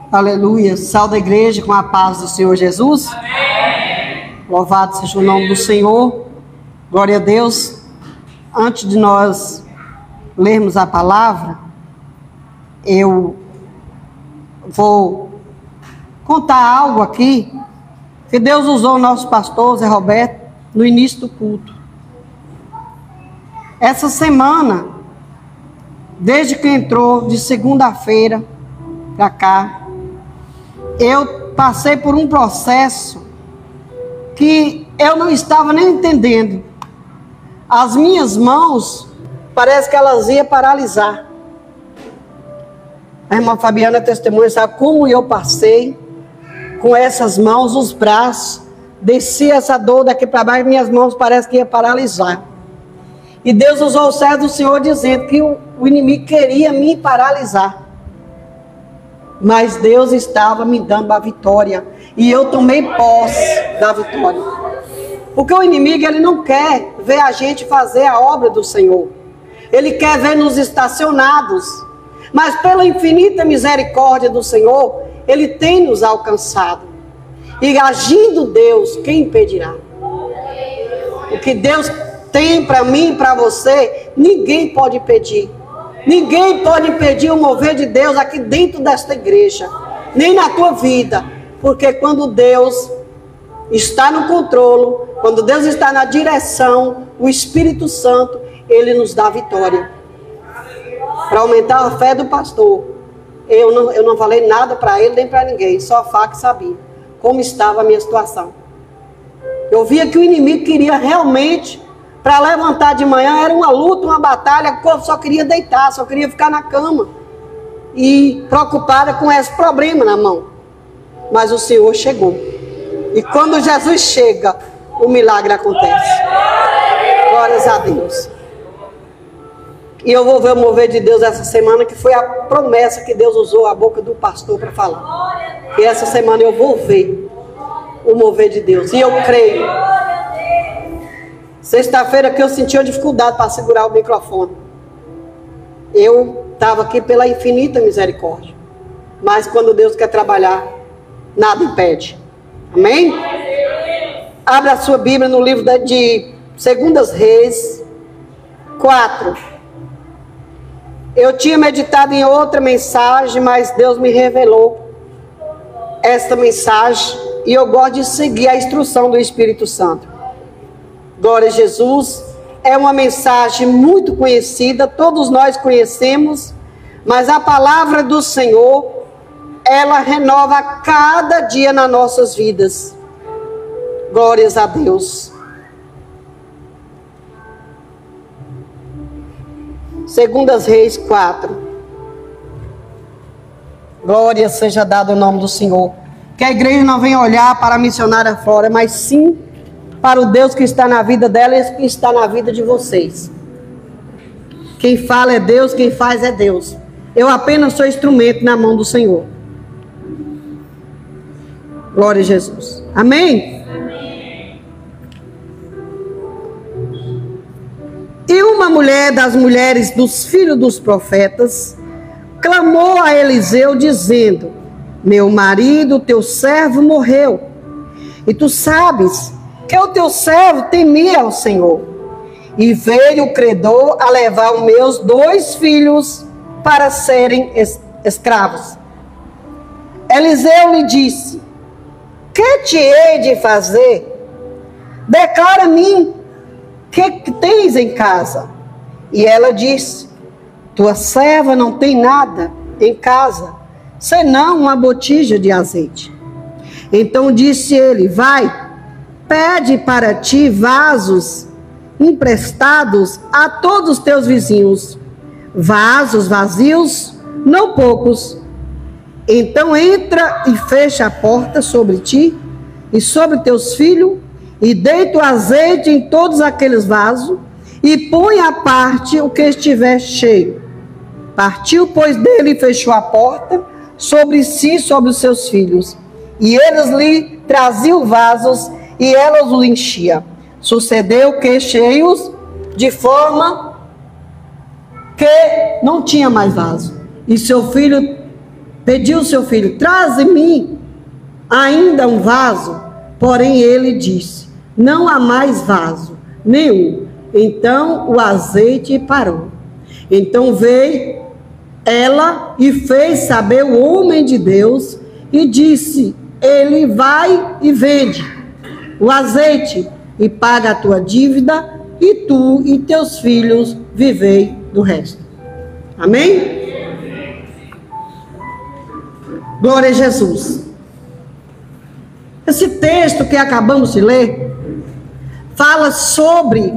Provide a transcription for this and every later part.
Aleluia. Salve a igreja com a paz do Senhor Jesus. Amém. Louvado seja o nome do Senhor. Glória a Deus. Antes de nós lermos a palavra, eu vou contar algo aqui que Deus usou o nosso pastor Zé Roberto no início do culto. Essa semana, desde que entrou de segunda-feira para cá, eu passei por um processo que eu não estava nem entendendo. As minhas mãos, parece que elas iam paralisar. A irmã Fabiana testemunha, sabe como eu passei com essas mãos, os braços, descia essa dor daqui para baixo, minhas mãos parece que iam paralisar. E Deus usou o servo do Senhor dizendo que o inimigo queria me paralisar. Mas Deus estava me dando a vitória. E eu tomei posse da vitória. Porque o inimigo, ele não quer ver a gente fazer a obra do Senhor. Ele quer ver nos estacionados. Mas pela infinita misericórdia do Senhor, Ele tem nos alcançado. E agindo Deus, quem impedirá? O que Deus tem para mim e para você, ninguém pode impedir. Ninguém pode impedir o mover de Deus aqui dentro desta igreja, nem na tua vida, porque quando Deus está no controle, quando Deus está na direção, o Espírito Santo, Ele nos dá vitória. Para aumentar a fé do pastor, eu não falei nada para ele nem para ninguém, só a Fá que sabia como estava a minha situação. Eu via que o inimigo queria realmente, para levantar de manhã, era uma luta, uma batalha, o corpo só queria deitar, só queria ficar na cama. E preocupada com esse problema na mão. Mas o Senhor chegou. E quando Jesus chega, o milagre acontece. Glórias a Deus. E eu vou ver o mover de Deus essa semana, que foi a promessa que Deus usou a boca do pastor para falar. E essa semana eu vou ver o mover de Deus. E eu creio. Sexta-feira que eu senti uma dificuldade para segurar o microfone. Eu estava aqui pela infinita misericórdia. Mas quando Deus quer trabalhar, nada impede. Amém? Abra a sua Bíblia no livro de 2 Reis 4. Eu tinha meditado em outra mensagem, mas Deus me revelou esta mensagem. E eu gosto de seguir a instrução do Espírito Santo. Glória a Jesus. É uma mensagem muito conhecida, todos nós conhecemos, mas a palavra do Senhor, ela renova cada dia nas nossas vidas. Glórias a Deus. 2 Reis 4. Glória seja dada ao nome do Senhor. Que a igreja não venha olhar para a missionária Flora, mas sim para o Deus que está na vida dela e que está na vida de vocês. Quem fala é Deus, quem faz é Deus. Eu apenas sou instrumento na mão do Senhor. Glória a Jesus. Amém? Amém. E uma mulher das mulheres dos filhos dos profetas clamou a Eliseu dizendo: meu marido, teu servo, morreu. E tu sabes que o teu servo temia ao Senhor. E veio o credor a levar os meus 2 filhos para serem escravos. Eliseu lhe disse: que te hei de fazer? Declara-me que tens em casa. E ela disse: tua serva não tem nada em casa, senão uma botija de azeite. Então disse ele: vai, pede para ti vasos emprestados a todos os teus vizinhos, vasos vazios, não poucos. Então entra e fecha a porta sobre ti e sobre teus filhos, e deita o azeite em todos aqueles vasos, e põe à parte o que estiver cheio. Partiu, pois, dele e fechou a porta sobre si e sobre os seus filhos. E eles lhe traziam vasos, e ela os enchia. Sucedeu que cheios, de forma que não tinha mais vaso. E seu filho pediu seu filho: traze-me ainda um vaso. Porém ele disse: não há mais vaso nenhum. Então o azeite parou. Então veio ela e fez saber o homem de Deus e disse: ele vai e vende o azeite e paga a tua dívida, e tu e teus filhos vivei do resto. Amém? Glória a Jesus. Esse texto que acabamos de ler fala sobre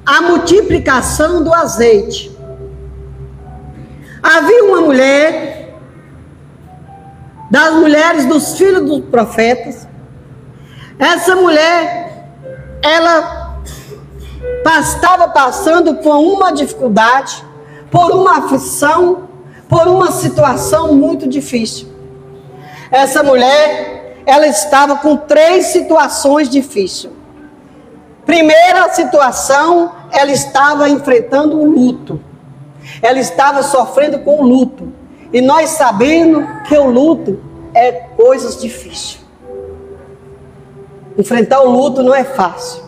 a multiplicação do azeite. Havia uma mulher, das mulheres dos filhos dos profetas. Essa mulher, ela estava passando por uma dificuldade, por uma aflição, por uma situação muito difícil. Essa mulher, ela estava com 3 situações difíceis. Primeira situação, ela estava enfrentando o luto. Ela estava sofrendo com o luto. E nós sabemos que o luto é coisas difíceis. Enfrentar o luto não é fácil.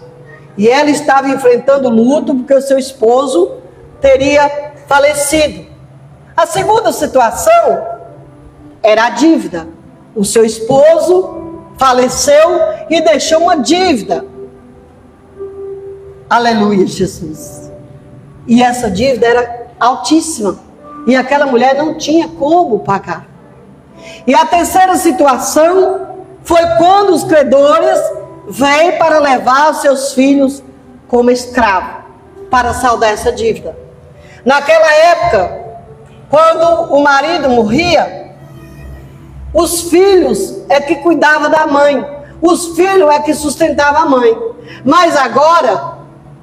E ela estava enfrentando o luto porque o seu esposo teria falecido. A segunda situação era a dívida. O seu esposo faleceu e deixou uma dívida. Aleluia, Jesus. E essa dívida era altíssima. E aquela mulher não tinha como pagar. E a terceira situação foi quando os credores veio para levar os seus filhos como escravo, para saldar essa dívida. Naquela época, quando o marido morria, os filhos é que cuidavam da mãe, os filhos é que sustentavam a mãe. Mas agora,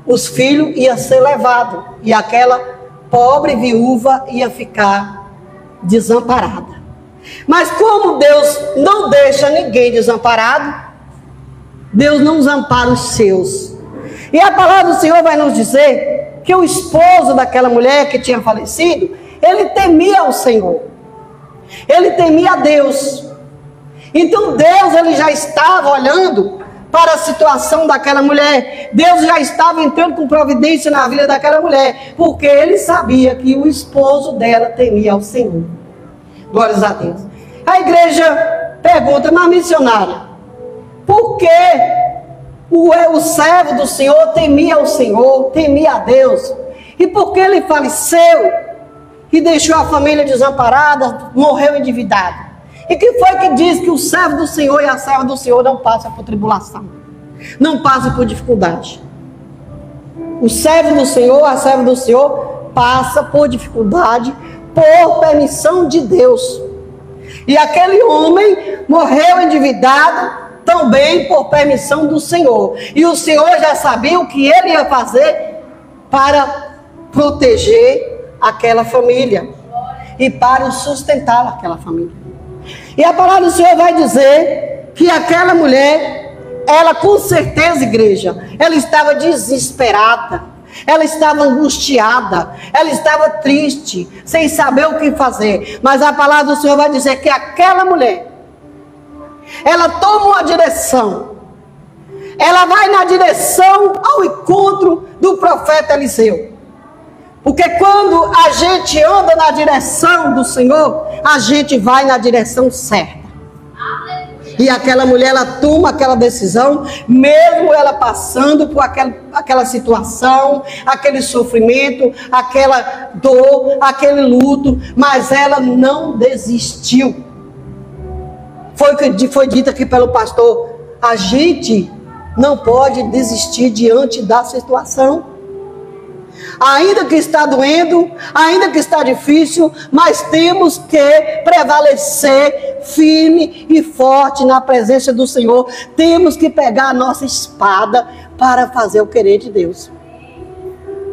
os filhos iam ser levados, e aquela pobre viúva ia ficar desamparada. Mas como Deus não deixa ninguém desamparado, Deus não desampara os seus. E a palavra do Senhor vai nos dizer que o esposo daquela mulher que tinha falecido, ele temia o Senhor. Ele temia a Deus. Então Deus, ele já estava olhando para a situação daquela mulher. Deus já estava entrando com providência na vida daquela mulher, porque ele sabia que o esposo dela temia ao Senhor. Glórias a Deus. A igreja pergunta: mas missionária, por que o servo do Senhor temia ao Senhor, temia a Deus? E por que ele faleceu e deixou a família desamparada, morreu endividado? E quem foi que diz que o servo do Senhor e a serva do Senhor não passam por tribulação, não passam por dificuldade? O servo do Senhor, a serva do Senhor, passa por dificuldade por permissão de Deus. E aquele homem morreu endividado também por permissão do Senhor. E o Senhor já sabia o que ele ia fazer para proteger aquela família e para sustentar aquela família. E a palavra do Senhor vai dizer que aquela mulher, ela com certeza, igreja, ela estava desesperada, ela estava angustiada, ela estava triste, sem saber o que fazer. Mas a palavra do Senhor vai dizer que aquela mulher, ela toma uma direção, ela vai na direção ao encontro do profeta Eliseu. Porque quando a gente anda na direção do Senhor, a gente vai na direção certa. E aquela mulher, ela toma aquela decisão, mesmo ela passando por aquela situação, aquele sofrimento, aquela dor, aquele luto, mas ela não desistiu. Foi dito aqui pelo pastor: a gente não pode desistir diante da situação. Ainda que está doendo, ainda que está difícil, mas temos que prevalecer firme e forte na presença do Senhor. Temos que pegar a nossa espada para fazer o querer de Deus.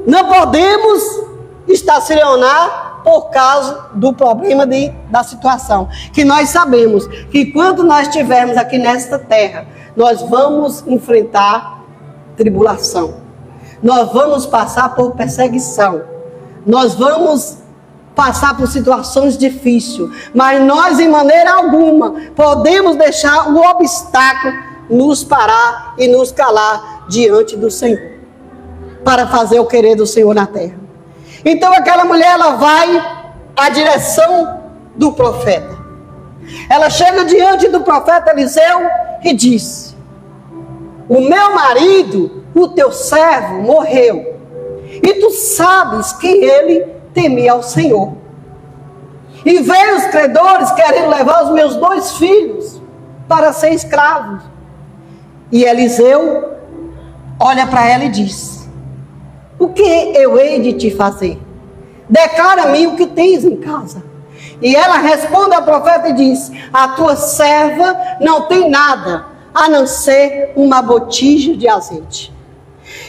Não podemos estacionar por causa do problema da situação. Que nós sabemos que quando nós estivermos aqui nesta terra, nós vamos enfrentar tribulação. Nós vamos passar por perseguição. Nós vamos passar por situações difíceis, mas nós, em maneira alguma, podemos deixar o obstáculo nos parar e nos calar diante do Senhor, para fazer o querer do Senhor na terra. Então aquela mulher, ela vai à direção do profeta. Ela chega diante do profeta Eliseu e diz: o meu marido, o teu servo, morreu, e tu sabes que ele temia ao Senhor. E veio os credores querendo levar os meus 2 filhos para ser escravos. E Eliseu olha para ela e diz: o que eu hei de te fazer? Declara-me o que tens em casa. E ela responde ao profeta e diz: a tua serva não tem nada, a não ser uma botija de azeite.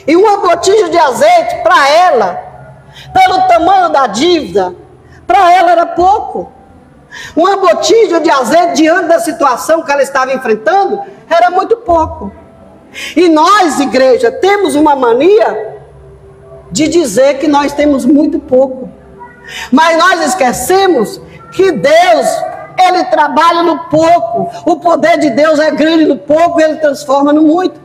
E uma botija de azeite, para ela, pelo tamanho da dívida, para ela era pouco. Uma botija de azeite, diante da situação que ela estava enfrentando, era muito pouco. E nós, igreja, temos uma mania de dizer que nós temos muito pouco. Mas nós esquecemos que Deus, Ele trabalha no pouco. O poder de Deus é grande no pouco, Ele transforma no muito.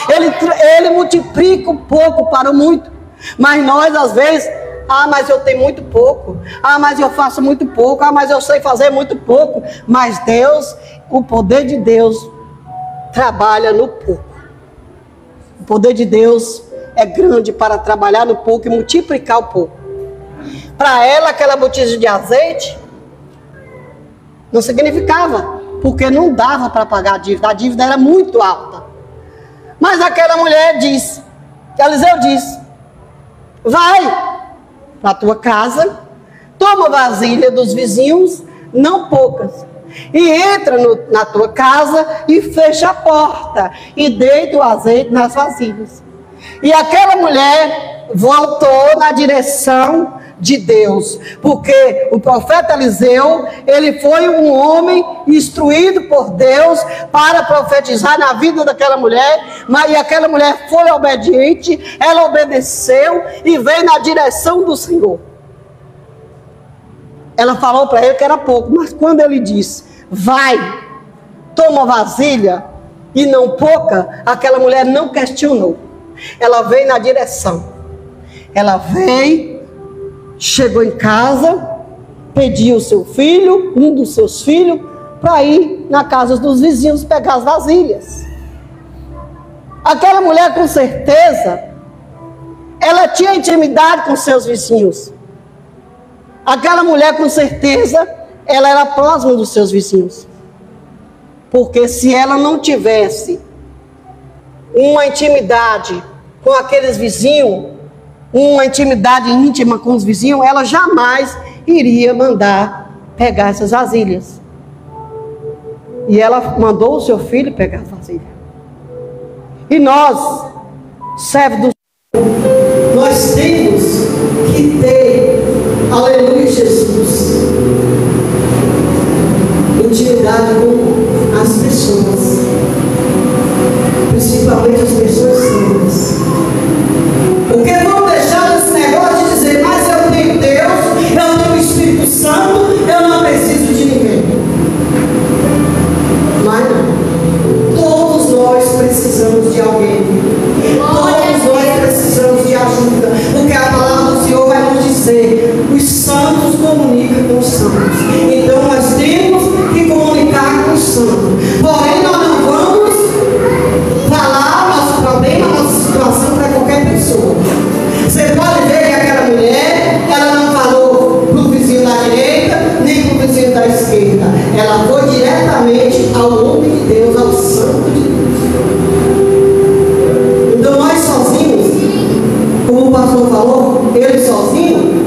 Ele multiplica o pouco para o muito. Mas nós, às vezes, mas eu tenho muito pouco. Mas eu faço muito pouco. Mas eu sei fazer muito pouco. Mas Deus, o poder de Deus, trabalha no pouco. O poder de Deus é grande para trabalhar no pouco e multiplicar o pouco. Para ela, aquela botija de azeite não significava, porque não dava para pagar a dívida era muito alta. Mas aquela mulher disse, Eliseu disse: vai para a tua casa, toma vasilha dos vizinhos, não poucas, e entra na tua casa e fecha a porta e deita o azeite nas vasilhas. E aquela mulher voltou na direção de Deus, porque o profeta Eliseu, ele foi um homem instruído por Deus para profetizar na vida daquela mulher, mas aquela mulher foi obediente, ela obedeceu e veio na direção do Senhor. Ela falou para ele que era pouco, mas quando ele disse: vai, toma vasilha e não pouca, aquela mulher não questionou, ela veio na direção. Ela veio, chegou em casa, pediu o seu filho, um dos seus filhos, para ir na casa dos vizinhos pegar as vasilhas. Aquela mulher, com certeza, ela tinha intimidade com seus vizinhos. Aquela mulher, com certeza, ela era próxima dos seus vizinhos. Porque se ela não tivesse uma intimidade com aqueles vizinhos, uma intimidade íntima com os vizinhos, ela jamais iria mandar pegar essas vasilhas. E ela mandou o seu filho pegar as vasilhas. E nós, servos do Senhor, nós temos que ter, aleluia, Jesus, intimidade com as pessoas, principalmente as pessoas simples. Porque vamos deixar esse negócio de dizer: mas eu tenho Deus, eu tenho o Espírito Santo, eu não preciso de ninguém. Mas todos nós precisamos de alguém. Todos nós precisamos de ajuda. Porque a palavra do Senhor vai nos dizer: os santos comunicam com os santos. Então nós temos que comunicar com os santos. Porém, nós não vamos falar nosso problema, nossa situação para qualquer pessoa. Você pode ver que aquela mulher, ela não falou para o vizinho da direita, nem para o vizinho da esquerda. Ela foi diretamente ao homem de Deus, ao santo de Deus. Então nós sozinhos, como o pastor falou, ele sozinho,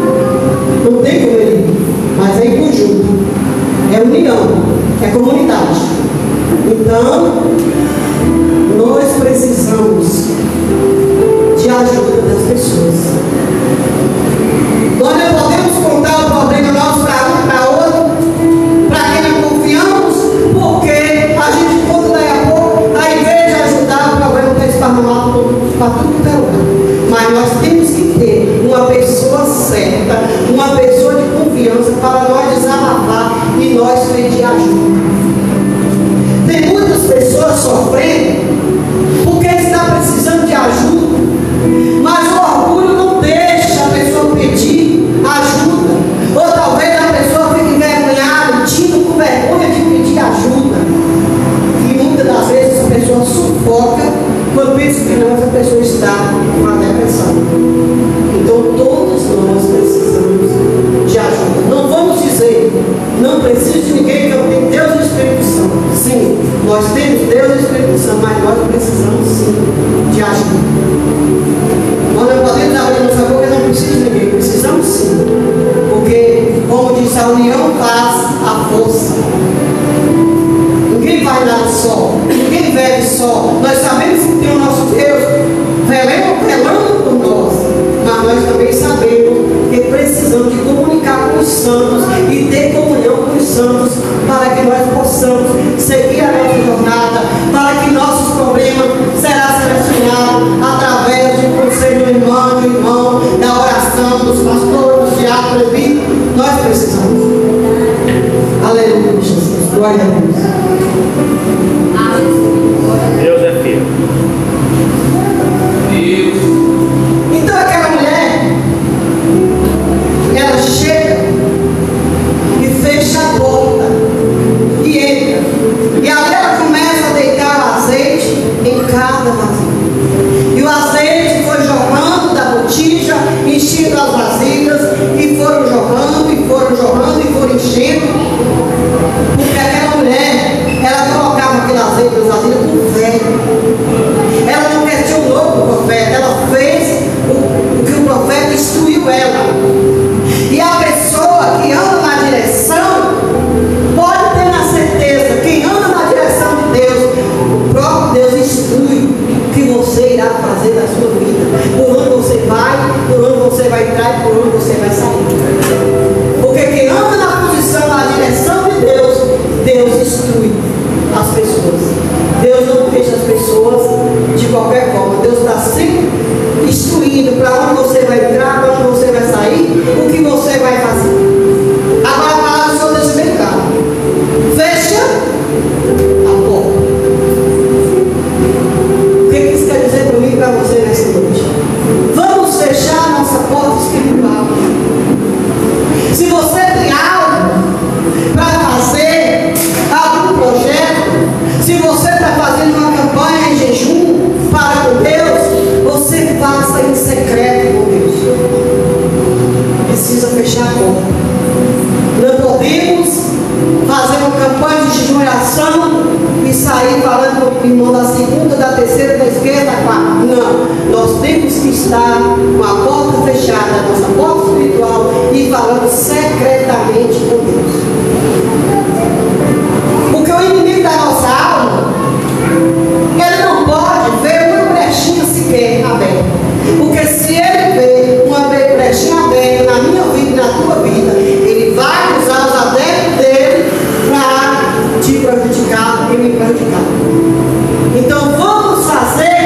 não tem como ele ir, mas é em conjunto. É união, é comunidade. Então, nós precisamos de ajuda das pessoas. Nós não podemos contar o problema nosso para um, para outro, para quem não confiamos, porque a gente conta daí a pouco, aí em vez de ajudar, o problema está esparramado para tudo que é lugar. Mas nós temos que ter uma pessoa certa, uma pessoa de confiança, sofrendo, porque está precisando de ajuda, mas o orgulho não deixa a pessoa pedir ajuda, ou talvez a pessoa fique envergonhada, tido com vergonha de pedir ajuda, e muitas das vezes a pessoa sufoca quando pensa que não, essa pessoa está com a depressão. Então todos nós precisamos de ajuda. Não vamos dizer, não preciso de ninguém, que eu tenho Deus e o Espírito Santo. Sim, nós temos Deus e o Espírito Santo, mas nós precisamos sim de ajuda. Nós não podemos abrir nossa boca e não precisamos de ninguém, precisamos sim. Porque, como diz, a união faz a força. Ninguém vai dar só, ninguém vive só. Nós sabemos que tem o nosso Deus velando por nós, mas nós também sabemos que precisamos de comunicar com os santos e ter comunhão com os santos para que nós possamos seguir a nossa jornada, para que nossos problemas serão selecionados através de conselho do irmão, da oração, dos pastores, dos diáconos, nós precisamos. Aleluia, Jesus. Glória a Deus. Deus é fiel. Então aquela mulher, ela chega e fecha a porta e entra. E ali ela começa a deitar o azeite em cada vasilha. E o azeite foi jogando da botija, enchendo as vasilhas, e foram jogando, e foram jogando, e foram enchendo. Porque aquela mulher, ela colocava aquele azeite nas vasilhas com fé. Ela não questionou o profeta, ela fez o que o profeta instruiu ela. E a pessoa que anda na direção, pode ter na certeza, quem anda na direção de Deus, o próprio Deus instrui o que você irá fazer da sua vida, por onde você vai, por onde você vai entrar e por onde você vai sair. Porque quem anda na posição, na direção de Deus, Deus instrui as pessoas. Deus não deixa as pessoas de qualquer forma. Deus está sempre instruindo para onde você vai entrar, para onde você vai sair, o que você vai fazer. Agora a palavra do Senhor deixa bem claro. Fecha a porta. O que isso quer dizer para mim e para você nessa noite? Vamos fechar a nossa porta espiritual. Se você tem algo para fazer, algum projeto, se você está fazendo uma campanha em jejum para com Deus, você faça em secreto com Deus. Precisa fechar a porta. Não podemos fazer uma campanha de jejum e oração e sair falando com o irmão da segunda, da terceira, da esquerda, da quarta. Não. Nós temos que estar com a porta fechada, a nossa porta espiritual, e falando secretamente com Deus. Porque o inimigo da nossa alma, ele não pode ver uma brechinha sequer aberta. Porque se ele vê uma brechinha aberta na minha vida e na tua vida, ele vai usar os adeptos dele para te prejudicar e me prejudicar. Então vamos fazer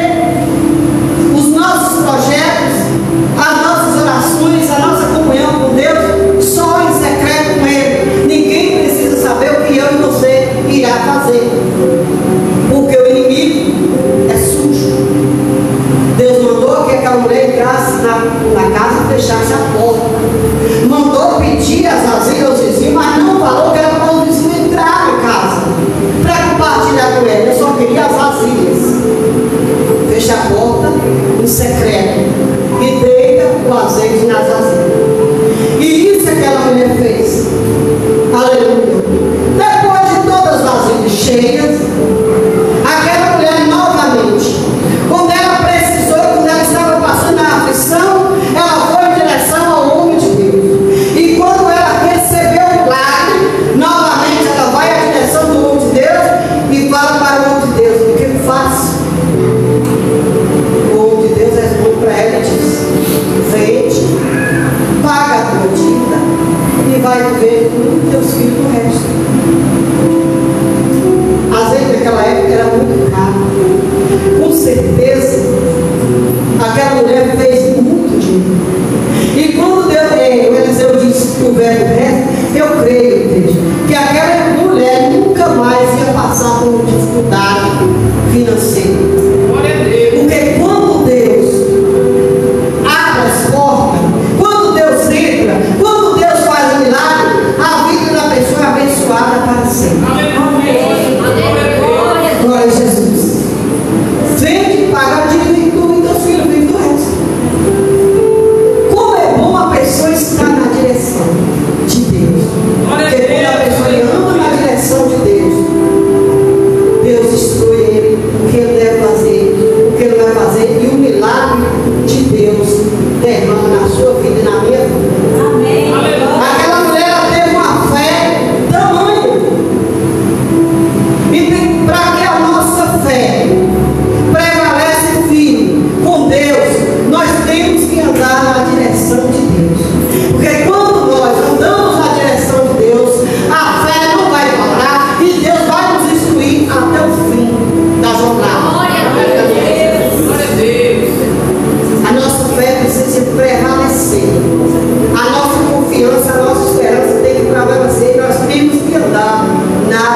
os nossos projetos, as nossas orações, a nossa comunhão com Deus só em secreto com Ele. Ninguém precisa saber o que eu e você irá fazer, porque o inimigo é sujo. Deus mandou que aquela mulher entrasse na casa e fechasse a porta. Mandou pedir as vasilhas aos vizinhos, mas não falou que era para os vizinhos entrar na casa para compartilhar com ela. Eu só queria as vasilhas. Fecha a porta em secreto e deita o azeite nas vasilhas. E isso aquela mulher fez. Aleluia. Depois de todas as vasilhas cheias, aquela mulher novamente, quando ela precisou, quando ela estava passando a aflição, ela foi em direção ao homem de Deus. E quando ela recebeu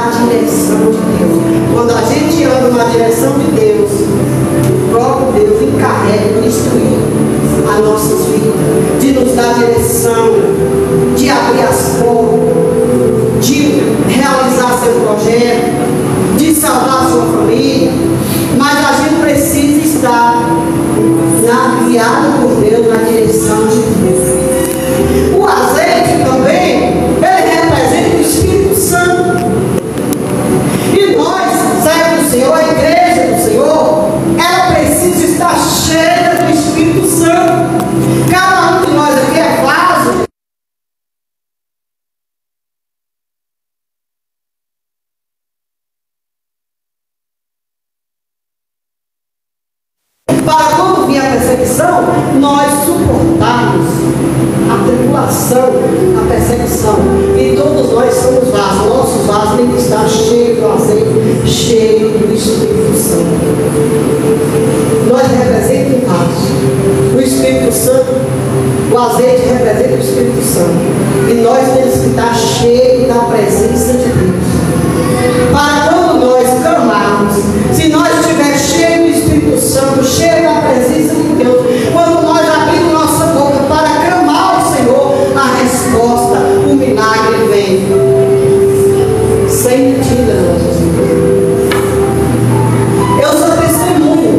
na direção de Deus. Quando a gente anda na direção de Deus, o próprio Deus encarrega de instruir as nossas vidas, de nos dar direção, de abrir as portas, de realizar seu projeto, de salvar sua família. Mas a gente precisa estar guiado por Deus na direção de Deus. O azeite também, ele representa o Espírito Santo. E nós, servos do Senhor, a igreja do Senhor, ela precisa estar cheia do Espírito Santo. Cada um de nós aqui é vaso. Para quando vir a perseguição, nós suportarmos a tribulação, a perseguição. E todos nós somos vasos. Nossos vasos têm que estar cheios do azeite, cheios do Espírito Santo. Nós representamos um vaso. O Espírito Santo, o azeite representa o Espírito Santo. E nós temos que estar cheios da presença de Deus. Para quando nós clamarmos, se nós estivermos cheios do Espírito Santo, cheios da presença de Deus, quando nós abrimos nossa boca para clamar ao Senhor, a resposta, o milagre vem. Sem medida, nossas vidas. Eu sou testemunho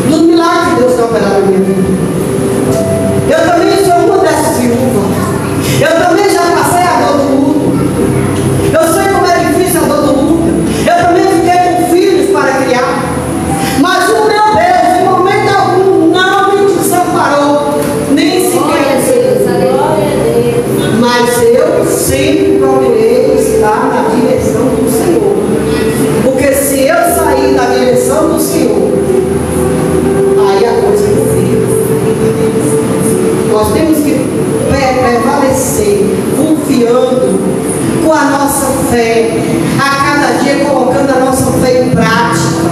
do milagre que Deus tem operado na minha vida. Eu também sou uma dessas viúvas. Eu também já passei a dor do luto. Eu sei como é difícil a dor do luto. Eu também fiquei com filhos para criar. Mas o meu Deus, em momento algum, não me desamparou. Nem sequer. Mas eu sempre procurei estar na direção do Senhor. Porque se eu sair da direção do Senhor, aí a coisa não fica. Nós temos que prevalecer, confiando com a nossa fé, a cada dia colocando a nossa fé em prática,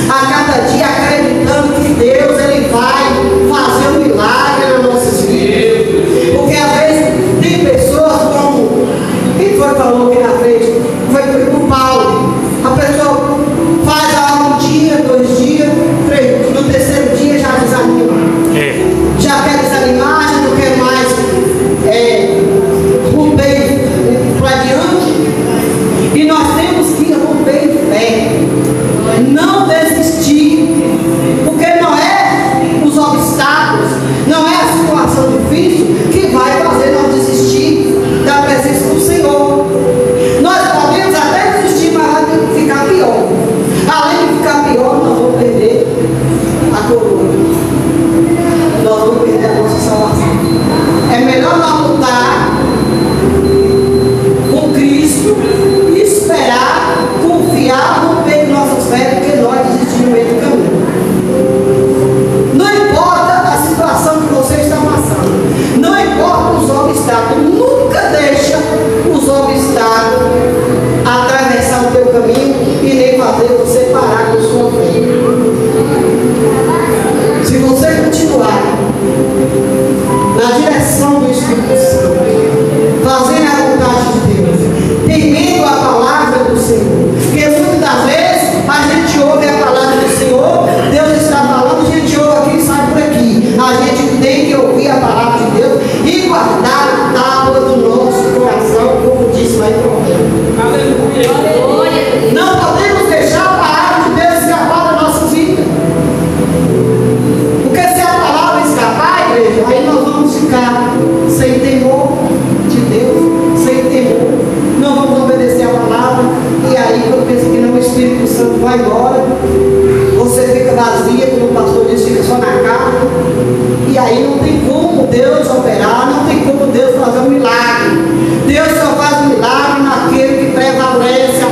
a cada dia acreditando que Deus ele vai fazer um milagre nas nossas vidas. Porque às vezes tem pessoas como quem foi que falou aqui na frente, foi o Paulo. A pessoa faz algo um dia, 2 dias, 3, no terceiro dia já desanima. Já quer desanimar, já não quer mais romper para diante. E nós temos que romper em fé, não desistir, porque não é os obstáculos, não é a situação difícil que vai fazer nós desistir da presença do Senhor. Nós podemos até desistir, mas vai ficar pior. Além de ficar pior, nós vamos perder a coroa. Nós vamos perder a nossa salvação. É melhor nós lutar com Cristo, esperar, confiar, romper nossas fé, do que nós desistir no meio do caminho. Não importa a situação que você está passando, não importa os obstáculos, nunca deixa os obstáculos atravessar o teu caminho e nem fazer você parar com sua fé. Se você continuar na direção do Espírito Santo, fazendo a vontade de Deus, temendo a palavra do Senhor, porque muitas das vezes a gente ouve a palavra do Senhor, Deus está falando, a gente ouve aqui e sai por aqui. A gente tem que ouvir a palavra de Deus e guardar a tábua do nosso coração, como disse lá em Provérbios. Não podemos deixar a palavra de Deus escapar da nossa vida. Porque se a palavra escapar, igreja, aí nós vamos ficar sem temor de Deus, sem temor. Não vamos obedecer a palavra. E aí, quando pensa que não, o Espírito Santo vai embora, você fica vazia, como o pastor disse, fica só na carne. E aí não tem como Deus operar, não tem como Deus fazer um milagre. Deus só faz um milagre naquele que prevalece a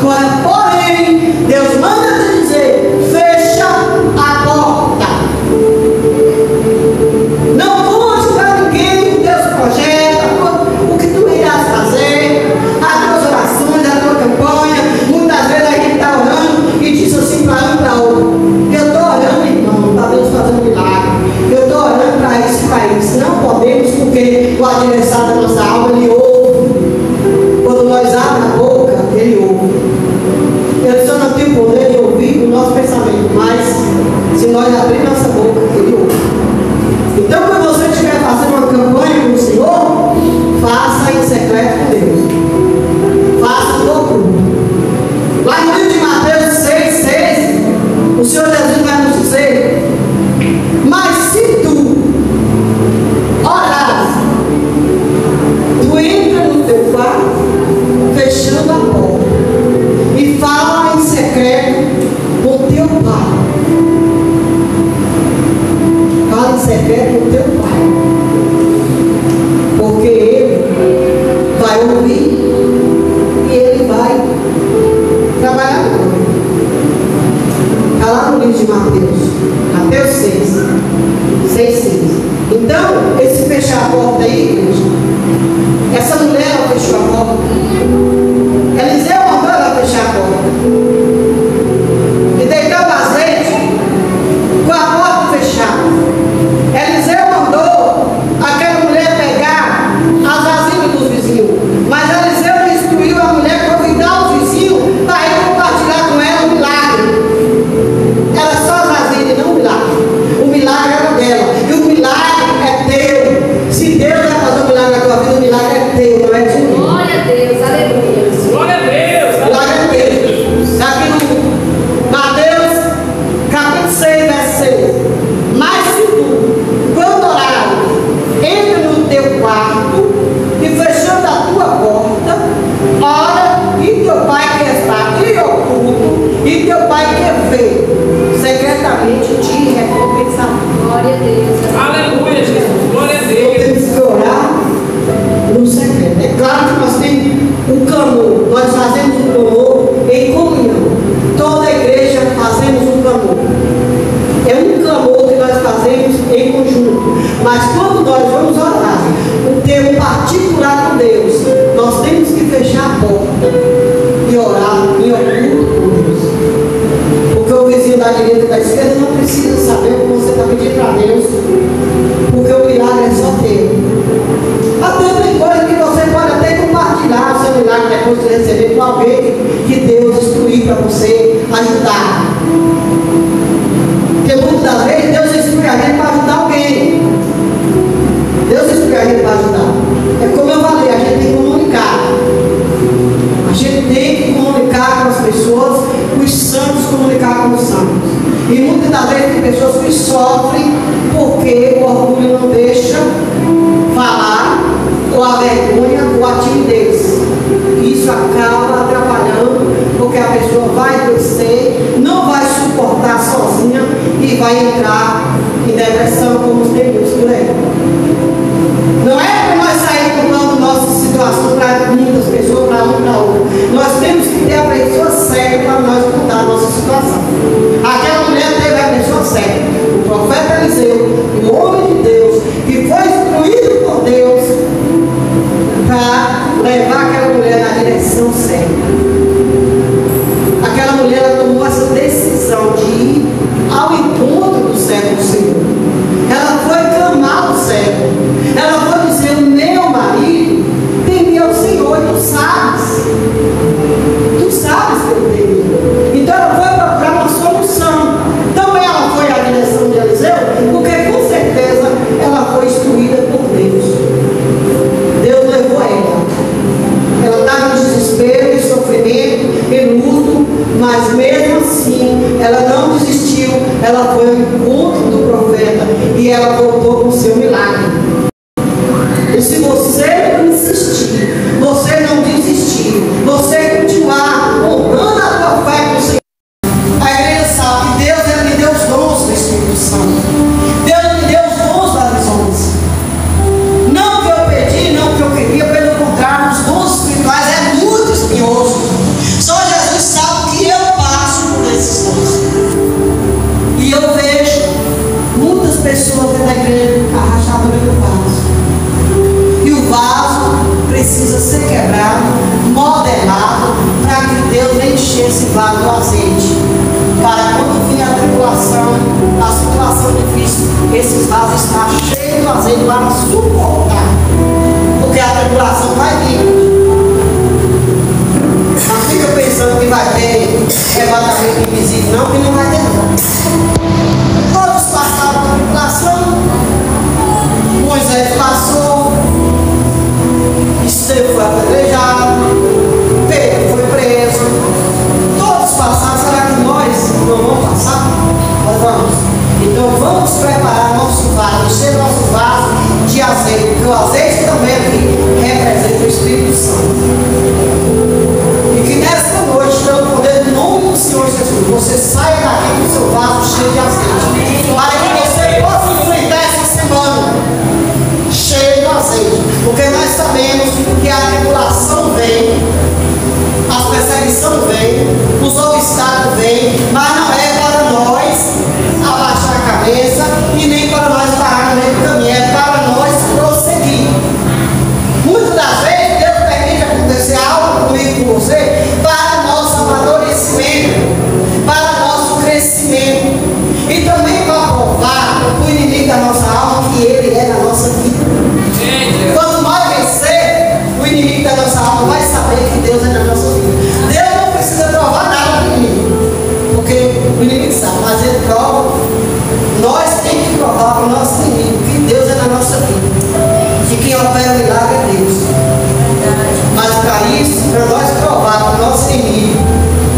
Agora, porém, Deus manda te dizer: fecha a porta. Não conte para ninguém o que Deus projeta, o que tu irás fazer, as tuas orações, a tua campanha. Muitas vezes a gente está orando e diz assim para um para outro: eu estou orando, irmão, para Deus fazer um milagre. Eu estou orando para isso e para isso. Não podemos, porque o adversário da nossa alma, ele ouve. Quando nós abrimos a boca, ele ouve. Eu só não tenho poder de ouvir o nosso pensamento, mas se nós abrirmos nossa boca, ele ouve. Então, quando você estiver fazendo uma campanha com o Senhor, faça em secreto com Deus. Faça no público. Lá no livro de Mateus 6,6, o Senhor Jesus vai nos dizer: mas se tu orares, tu entra no teu quarto, fechando a porta, e fala em secreto com teu pai. Fala em secreto com teu pai, porque ele vai ouvir e ele vai trabalhar com ele. Está lá no livro de Mateus 6,6. Então, esse fechar a porta aí, igreja, essa mulher, ela fechou a porta. Eliseu mandou ela fechar a porta e deitou o azeite com a porta fechada. Eliseu mandou aquela mulher pegar as vasilhas dos vizinhos, mas Eliseu não instruiu a mulher a convidar os vizinhos para ir compartilhar com ela o milagre. Era só as vasilhas, não o milagre. O milagre era dela, e o milagre é teu. Se Deus vai fazer um milagre na tua vida, o milagre é teu, não é de ninguém. Glória a Deus, aleluia. Glória a Deus. Glória a Deus. Aqui no Mateus, capítulo 6, verso 6. Mas se tu, quando orares, entra no teu quarto e fechando a tua porta, ora, e teu pai que está em oculto, e teu pai que vê secretamente te recompensará. Glória a Deus. Aleluia, Jesus. Glória a Então Deus. temos que orar no secreto. É claro que nós temos um clamor, nós fazemos um clamor em comunhão. Toda a igreja fazemos um clamor. É um clamor que nós fazemos em conjunto. Mas quando nós vamos orar, um termo particular com Deus, nós temos que fechar a porta e orar em oculto com Deus. Porque o vizinho da direita e da esquerda não precisa saber o que você está pedindo para Deus, porque o milagre é só teu. Até tem coisa que você pode até compartilhar o seu milagre depois de receber com alguém que Deus instruir para você ajudar. Porque muitas das vezes Deus instrui a gente para ajudar alguém. Deus instrui a gente para ajudar. É como eu falei, a gente tem que comunicar. A gente tem que comunicar com as pessoas, os santos comunicar com os santos. E muitas das vezes tem pessoas que sofrem porque o orgulho não deixa falar, ou a vergonha, ou a timidez. Isso acaba atrapalhando, porque a pessoa vai crescer, não vai suportar sozinha e vai entrar em depressão, como tem muitos por aí. Não é para nós sair contando nossa situação para muitas pessoas, para um para outro. Nós temos que ter a pessoa certa para nós contar a nossa situação. Aquela mulher teve a pessoa certa, o profeta Eliseu, o homem de Deus, que foi instruído por Deus para levar aquela mulher na direção certa. Aquela mulher, ela tomou essa decisão de ir ao encontro do servo do Senhor. Ela foi clamar ao servo. Ela foi dizer: o meu marido temia ao Senhor, e tu sabes. Tu sabes que eu temia. Então ela foi procurar uma solução. Então ela foi à direção de Eliseu, porque com certeza ela foi instruída por Deus. Deus levou ela. Ela estava em desespero, em sofrimento, em luto, mas mesmo assim ela não desistiu. Ela foi ao encontro do profeta e ela voltou com o seu milagre. E se você insistir, você não desistir, você continuar honrando a tua fé com o Senhor, a igreja sabe que Deus me deu os dons do Espírito Santo. Deus me deu os dons das visões. Não que eu pedi, não que eu queria, pelo contrário, os dons espirituais é muito espinhoso. Só Jesus precisa ser quebrado, modelado, para que Deus enche esse vaso do azeite. Para quando vir a tribulação, a situação difícil, esses vasos estão cheios do azeite para suportar. Porque a tribulação vai vir. Não fica pensando que vai ter arrebatamento invisível, não, que não vai ter não. Todos passaram por tribulação. Moisés passou, Estevão foi apedrejado, Pedro foi preso, todos passaram. Será que nós não vamos passar? Nós vamos. Então vamos preparar nosso vaso, encher nosso vaso de azeite, porque o azeite também aqui representa o Espírito Santo. E que nesta noite, pelo poder do nome do Senhor Jesus, você saia daqui com o seu vaso cheio de azeite, para que você possa enfrentar essa semana cheio de azeite, porque nós sabemos que a tribulação vem, a perseguição vem, os obstáculos vêm, mas não é para nós abaixar a cabeça e nem para nós parar no meio do caminho, é para nós prosseguir. Muitas das vezes Deus permite acontecer algo comigo e com você para nosso amadurecimento, para nosso crescimento e também para provar o inimigo da nossa alma que ele é na nossa vida. Quando nós vencer, o inimigo da nossa alma vai saber que Deus é na nossa vida. Deus não precisa provar nada para o inimigo, porque o inimigo sabe, mas ele prova. Nós temos que provar para o nosso inimigo que Deus é na nossa vida, que quem opera o milagre é Deus. Mas para isso, para nós provar para o nosso inimigo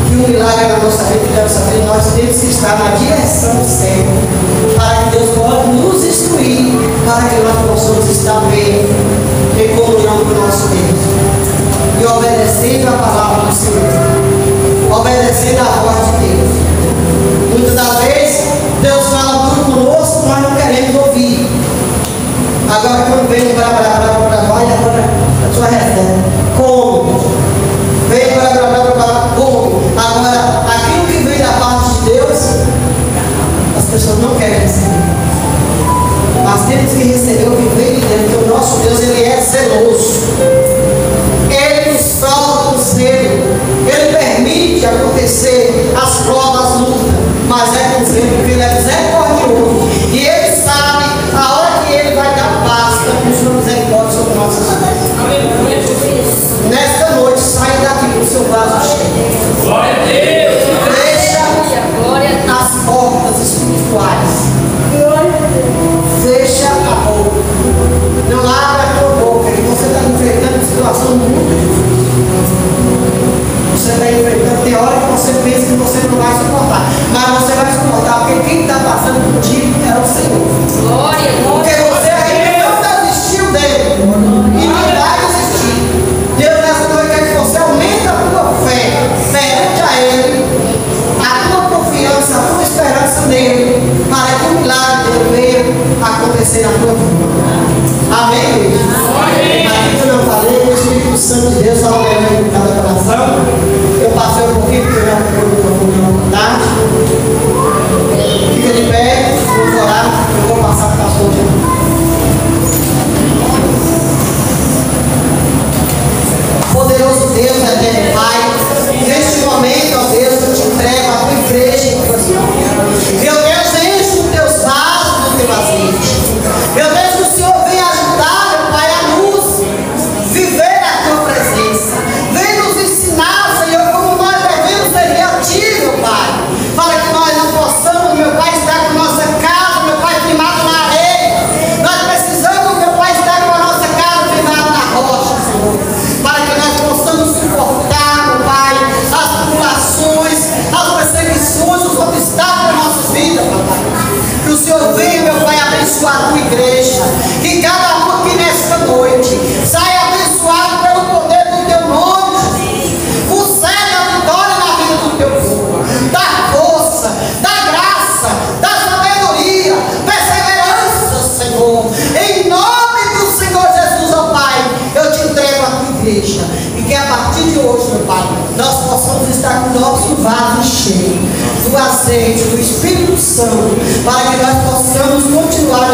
que o milagre é na nossa vida, nós temos que estar na direção certa, para que Deus possa nos instruir, para que nós possamos estar bem em comunhão com o nosso Deus e obedecendo a palavra do Senhor, obedecendo a voz de Deus. Muitas das vezes Deus fala tudo conosco, nós não queremos ouvir. Agora quando vem para vai agora a sua resposta, como? Vem para como? Agora aquilo que vem da parte de Deus, as pessoas não querem receber. Mas temos que receber o que vem de Deus, porque o nosso Deus ele é zeloso. Ele nos prova com zelo. Ele permite acontecer as provas, as lutas, mas é com zelo, porque ele é misericordioso. E ele sabe a hora que ele vai dar basta com sua misericórdia sobre nossas vidas. Nesta noite, saia daqui com o seu vaso cheio. Glória a Deus. Fecha as portas espirituais. Fecha a boca. Não abra a tua boca. Que você está enfrentando uma situação muito difícil. Você está enfrentando, tem hora que você pensa que você não vai suportar. Mas você vai suportar, porque quem está passando contigo é o Senhor. Porque você ainda não desistiu dele. E não vai desistir. Deus nessa noite quer que você aumente a tua fé perante a Ele, a tua confiança, a tua esperança nele, para que o milagre dele venha acontecer na tua vida. Amém? Aqui que eu não falei, o Espírito Santo de Deus está operando em cada coração. Eu passei um pouquinho porque eu já fui uma tarde. Fica de pé, vamos orar. Eu vou passar para o pastor de novo. Poderoso Deus, eterno Pai, neste momento, ó Deus, eu te entrego a tua igreja em tuas mãos. Meu Deus, enche os teus vasos do teu azeite. Meu Deus, que o Senhor venha ajudar, meu Pai, a nos viver a tua presença. Vem nos ensinar, Senhor, como nós devemos servir a ti, meu Pai, para que nós não possamos, meu Pai, estar com nossa casa, meu Pai, firmado na areia. Nós precisamos, meu Pai, estar com a nossa casa firmada na rocha, Senhor, para que nós possamos suportar, meu Pai, as tribulações, as perseguições, os obstáculos da nossa vida, Pai. Que o Senhor venha, meu Pai, abençoar a tua igreja. Que cada um aqui nesta noite saia abençoado pelo poder do teu nome, Jesus. Concede a vitória na vida do teu povo. Dá força, dá graça, dá sabedoria, perseverança, Senhor. Em nome do Senhor Jesus, ó Pai, eu te entrego a tua igreja. E que a partir de hoje, meu Pai, nós possamos estar com o nosso vaso cheio do azeite, do Espírito Santo, para que nós possamos continuar